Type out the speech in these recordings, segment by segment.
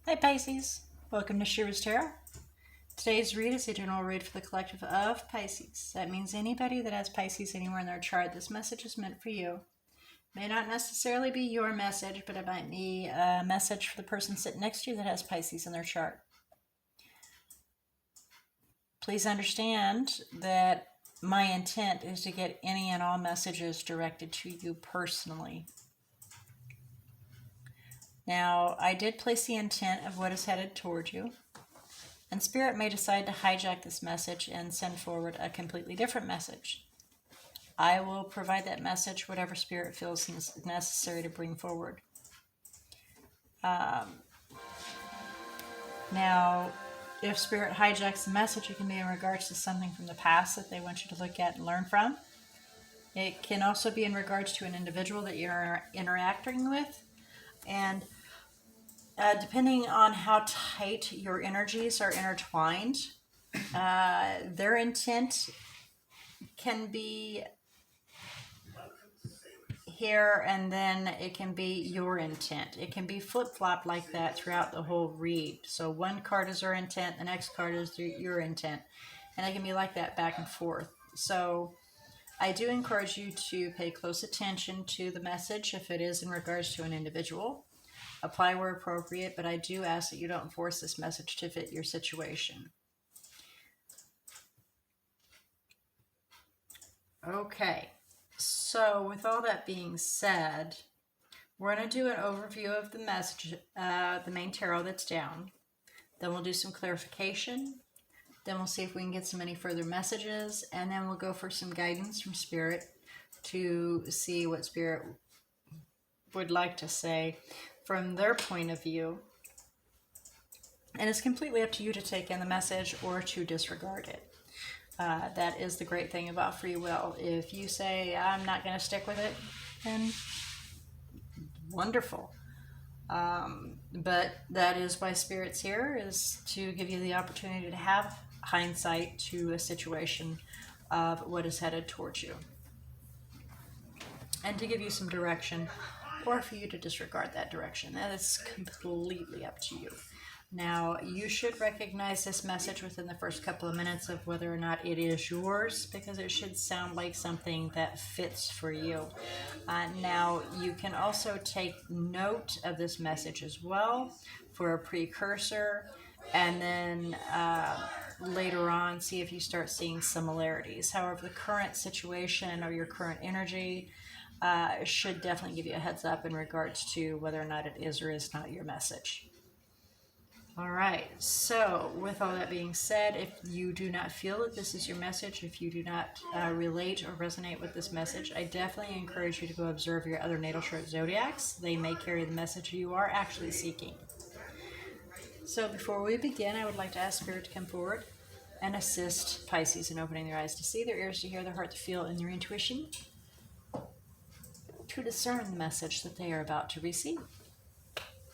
Hi Pisces, welcome to She-ruhz Tarot. Today's read is a general read for the collective of Pisces. That means anybody that has Pisces anywhere in their chart, this message is meant for you. May not necessarily be your message, but it might be a message for the person sitting next to you that has Pisces in their chart. Please understand that my intent is to get any and all messages directed to you personally. Now, I did place the intent of what is headed toward you, and Spirit may decide to hijack this message and send forward a completely different message. I will provide that message, whatever Spirit feels necessary to bring forward. Now, if Spirit hijacks the message, it can be in regards to something from the past that they want you to look at and learn from. It can also be in regards to an individual that you're interacting with. And depending on how tight your energies are intertwined, their intent can be here, and then it can be your intent. It can be flip-flopped like that throughout the whole read. So one card is their intent, the next card is your intent, and it can be like that back and forth. So I do encourage you to pay close attention to the message if it is in regards to an individual. Apply where appropriate, but I do ask that you don't force this message to fit your situation. Okay, so with all that being said, we're going to do an overview of the message, the main tarot that's down. Then we'll do some clarification. Then we'll see if we can get some any further messages, and then we'll go for some guidance from Spirit to see what Spirit would like to say from their point of view. And it's completely up to you to take in the message or to disregard it. That is the great thing about free will. If you say, I'm not going to stick with it, then wonderful. But that is why Spirit's here, is to give you the opportunity to have hindsight to a situation of what is headed towards you, and to give you some direction, or for you to disregard that direction. That is completely up to you. Now, you should recognize this message within the first couple of minutes of whether or not it is yours, because it should sound like something that fits for you. Now, you can also take note of this message as well for a precursor, and then later on see if you start seeing similarities. However, the current situation or your current energy should definitely give you a heads up in regards to whether or not it is or is not your message. All right, so with all that being said, if you do not feel that this is your message, if you do not relate or resonate with this message, I definitely encourage you to go observe your other natal chart zodiacs. They may carry the message you are actually seeking. So before we begin, I would like to ask Spirit to come forward and assist Pisces in opening their eyes to see, their ears to hear, their heart to feel, and their intuition to discern the message that they are about to receive.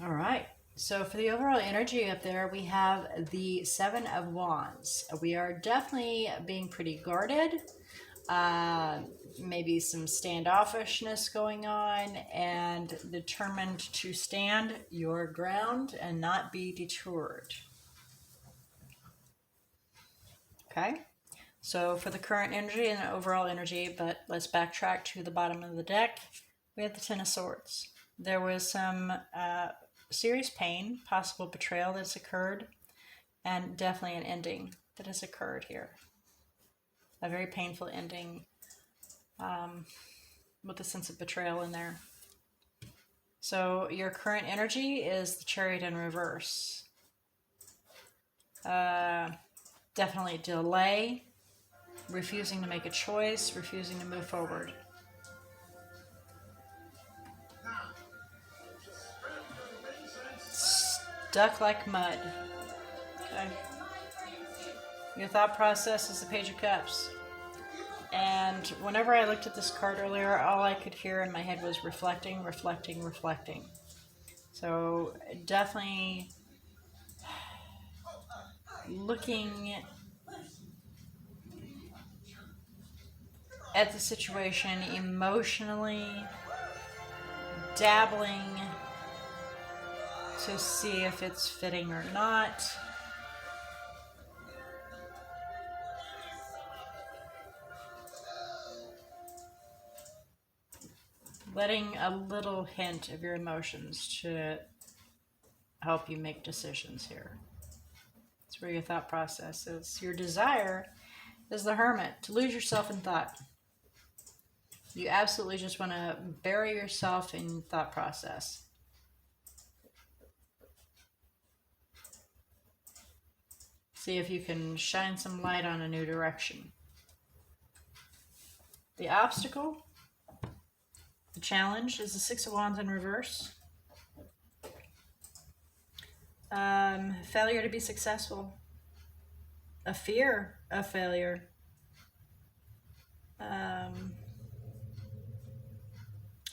All right. So for the overall energy up there, we have the Seven of Wands. We are definitely being pretty guarded. Maybe some standoffishness going on, and determined to stand your ground and not be detoured. Okay. So for the current energy and the overall energy, but let's backtrack to the bottom of the deck. We have the Ten of Swords. There was some serious pain, possible betrayal that's occurred, and definitely an ending that has occurred here. A very painful ending with a sense of betrayal in there. So your current energy is the Chariot in reverse. Definitely delay, refusing to make a choice, refusing to move forward. Stuck like mud. Okay. Your thought process is the Page of Cups. And whenever I looked at this card earlier, all I could hear in my head was reflecting, reflecting, reflecting. So definitely looking at the situation emotionally, dabbling, to see if it's fitting or not. Letting a little hint of your emotions to help you make decisions here. That's where your thought process is. Your desire is the Hermit, to lose yourself in thought. You absolutely just want to bury yourself in thought process. See if you can shine some light on a new direction. The obstacle, the challenge, is the Six of Wands in reverse. Failure to be successful. A fear of failure. A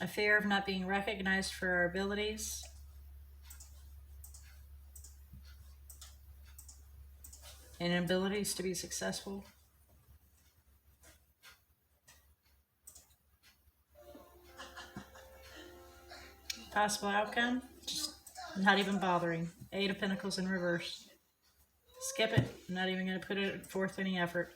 fear of not being recognized for our abilities. Inabilities to be successful. Possible outcome, just not even bothering. Eight of Pentacles in reverse. Skip it. I'm not even going to put it forth any effort.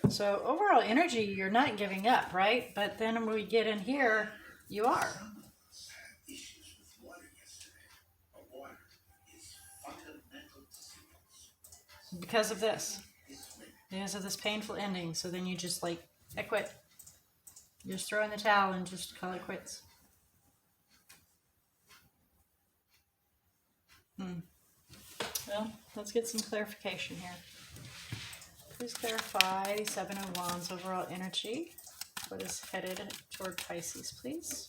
So overall energy, you're not giving up, right? But then when we get in here, you are. Because of this. Because of this painful ending. So then you just like, I quit. You just throw in the towel and just call it quits. Well, let's get some clarification here. Please clarify the Seven of Wands overall energy. What is headed toward Pisces, please?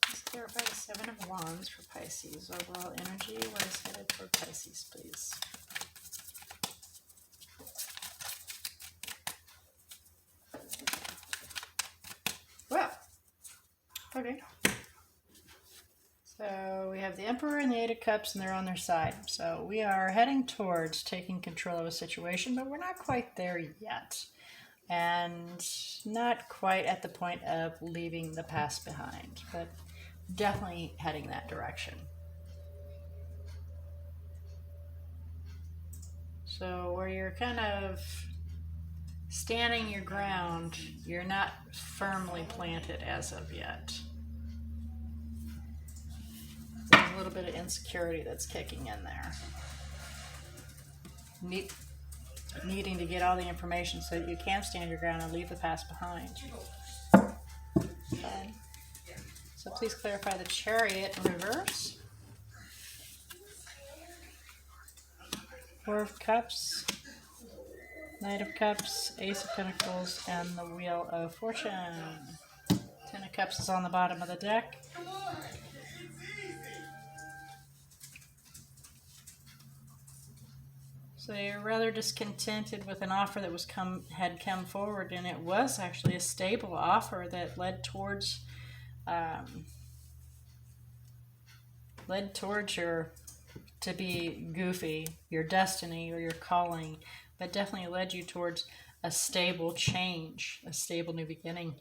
Please clarify the Seven of Wands for Pisces. Overall energy. What is headed toward Pisces, please? Well, okay. So we have the Emperor and the Eight of Cups, and they're on their side. So we are heading towards taking control of a situation, but we're not quite there yet. And not quite at the point of leaving the past behind, but definitely heading that direction. So where you're kind of standing your ground, you're not firmly planted as of yet. There's a little bit of insecurity that's kicking in there. Needing to get all the information so that you can stand your ground and leave the past behind. Okay. So please clarify the Chariot in reverse. Four of Cups, Knight of Cups, Ace of Pentacles, and the Wheel of Fortune. Ten of Cups is on the bottom of the deck. So you're rather discontented with an offer that had come forward, and it was actually a stable offer that led towards to be goofy, your destiny or your calling, but definitely led you towards a stable change, a stable new beginning.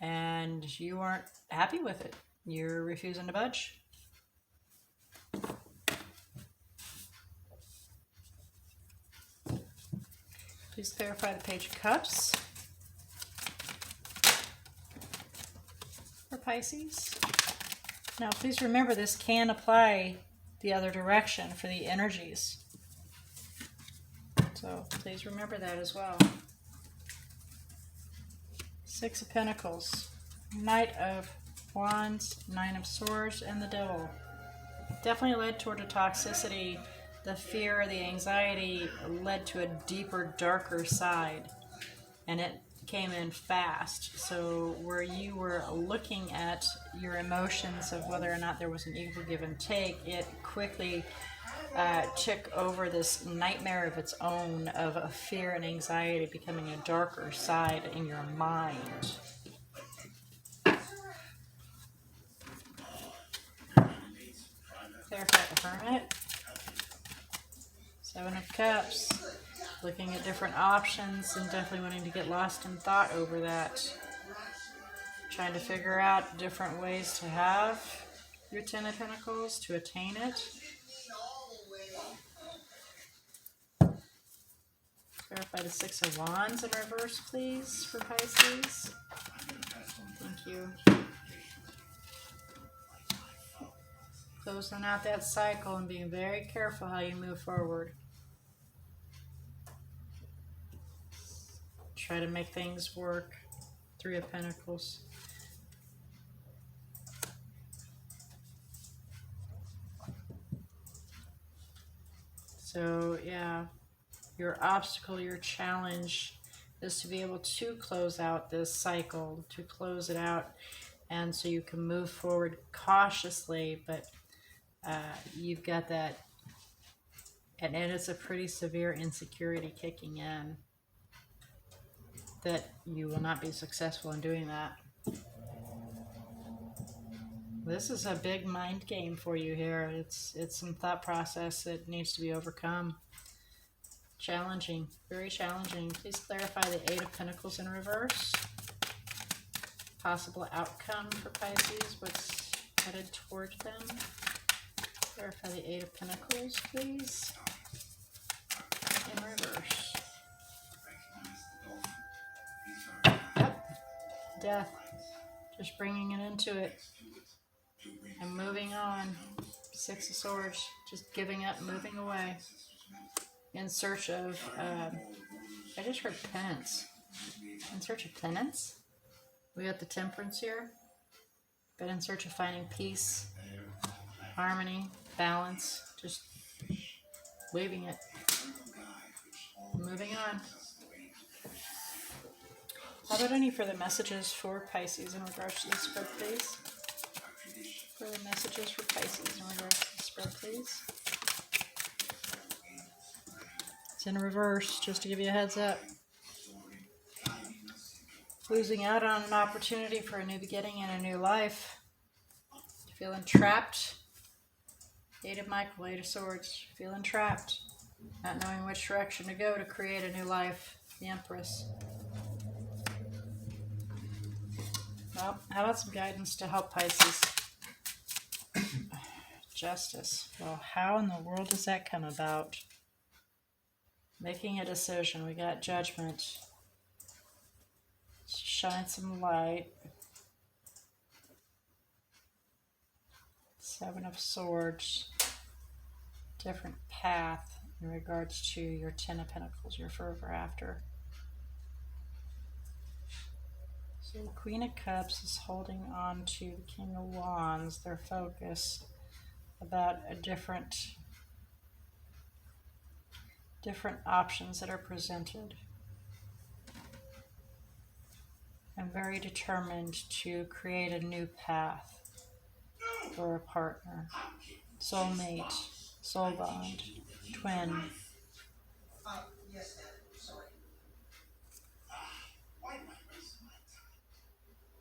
And you weren't happy with it. You're refusing to budge. Please clarify the Page of Cups for Pisces. Now, please remember this can apply the other direction for the energies. So please remember that as well. Six of Pentacles, Knight of Wands, Nine of Swords, and the Devil. Definitely led toward a toxicity. The fear, the anxiety led to a deeper, darker side, and it came in fast. So where you were looking at your emotions of whether or not there was an equal give and take, it quickly took over this nightmare of its own of a fear and anxiety becoming a darker side in your mind. Clarify the Hermit. Seven of Cups. Looking at different options and definitely wanting to get lost in thought over that. Trying to figure out different ways to have your Ten of Pentacles, to attain it. Clarify the Six of Wands in reverse, please, for Pisces. Thank you. Closing out that cycle and being very careful how you move forward. Try to make things work. Three of Pentacles. So, yeah, your obstacle, your challenge is to be able to close out this cycle, to close it out, and so you can move forward cautiously, but you've got that, and it's a pretty severe insecurity kicking in, that you will not be successful in doing that. This is a big mind game for you here. It's some thought process that needs to be overcome. Challenging, very challenging. Please clarify the Eight of Pentacles in reverse. Possible outcome for Pisces, what's headed towards them. Clarify the Eight of Pentacles, please. In reverse. Yep. Death. Just bringing it into it. And moving on. Six of Swords. Just giving up, moving away. In search of, I just heard penance. In search of penance? We got the Temperance here. But in search of finding peace, harmony, balance, just leaving it. Moving on. How about any further messages for Pisces in regards to the spread, please? Further messages for Pisces in regards to the spread, please. It's in reverse, just to give you a heads up. Losing out on an opportunity for a new beginning and a new life. Feeling trapped. Eight of Michael, Eight of Swords. Feeling trapped. Not knowing which direction to go to create a new life. The Empress. Well, how about some guidance to help Pisces? Justice. Well, how in the world does that come about? Making a decision. We got Judgment. Shine some light. Seven of Swords. Different path in regards to your Ten of Pentacles, your forever after. So the Queen of Cups is holding on to the King of Wands, their focus about a different options that are presented. I'm very determined to create a new path for a partner, soulmate, soul bond, twin.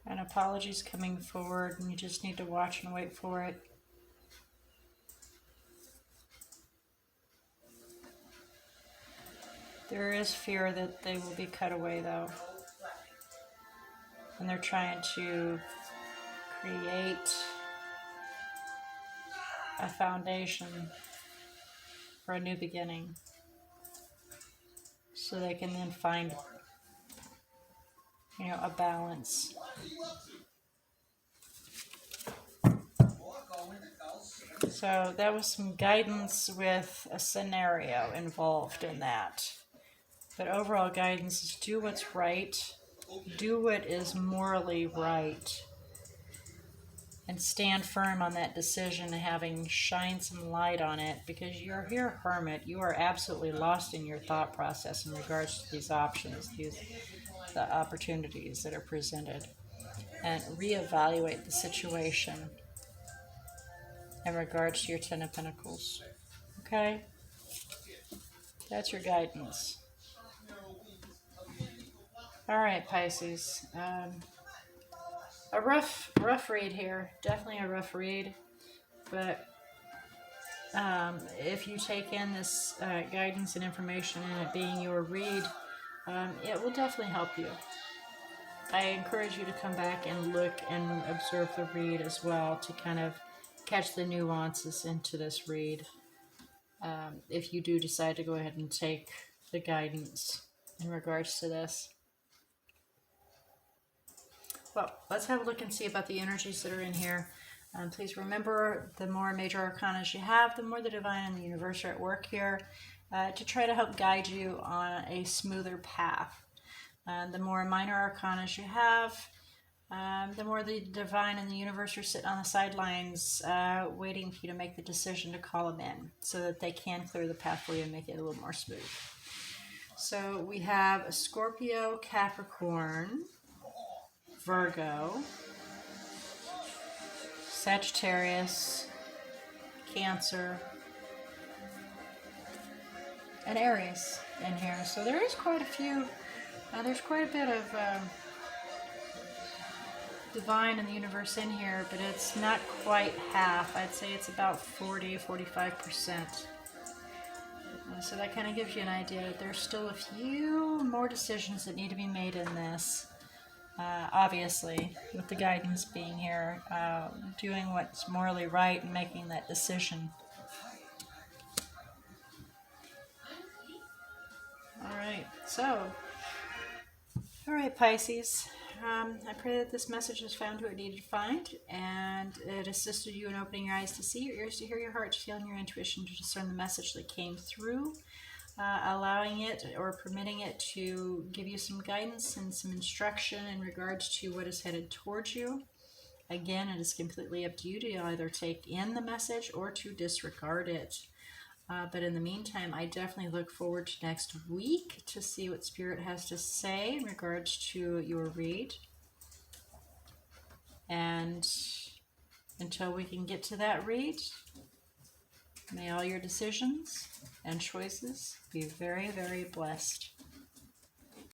An apology's coming forward and you just need to watch and wait for it. There is fear that they will be cut away though. And they're trying to create a foundation for a new beginning. So they can then find, a balance. So that was some guidance with a scenario involved in that. But overall guidance is do what's right, do what is morally right, and stand firm on that decision, having shine some light on it, because you're here, Hermit. You are absolutely lost in your thought process in regards to these options, the opportunities that are presented, and reevaluate the situation in regards to your Ten of Pentacles. Okay? That's your guidance. All right, Pisces. A rough read here. Definitely a rough read, but if you take in this guidance and information and it being your read, it will definitely help you. I encourage you to come back and look and observe the read as well to kind of catch the nuances into this read. If you do decide to go ahead and take the guidance in regards to this. Well, let's have a look and see about the energies that are in here. Please remember, the more major arcanas you have, the more the divine and the universe are at work here to try to help guide you on a smoother path. The more minor arcanas you have, the more the divine and the universe are sitting on the sidelines waiting for you to make the decision to call them in so that they can clear the path for you and make it a little more smooth. So we have Scorpio, Capricorn, Virgo, Sagittarius, Cancer, and Aries in here. So there is quite a few, there's quite a bit of divine and the universe in here, but it's not quite half. I'd say it's about 40-45%. So that kind of gives you an idea that there's still a few more decisions that need to be made in this. Obviously, with the guidance being here, doing what's morally right and making that decision. All right, Pisces. I pray that this message has found who it needed to find, and it assisted you in opening your eyes to see, your ears to hear, your heart to feel, and your intuition to discern the message that came through, allowing it or permitting it to give you some guidance and some instruction in regards to what is headed towards you. Again, it is completely up to you to either take in the message or to disregard it. But in the meantime, I definitely look forward to next week to see what Spirit has to say in regards to your read. And until we can get to that read, may all your decisions and choices be very, very blessed.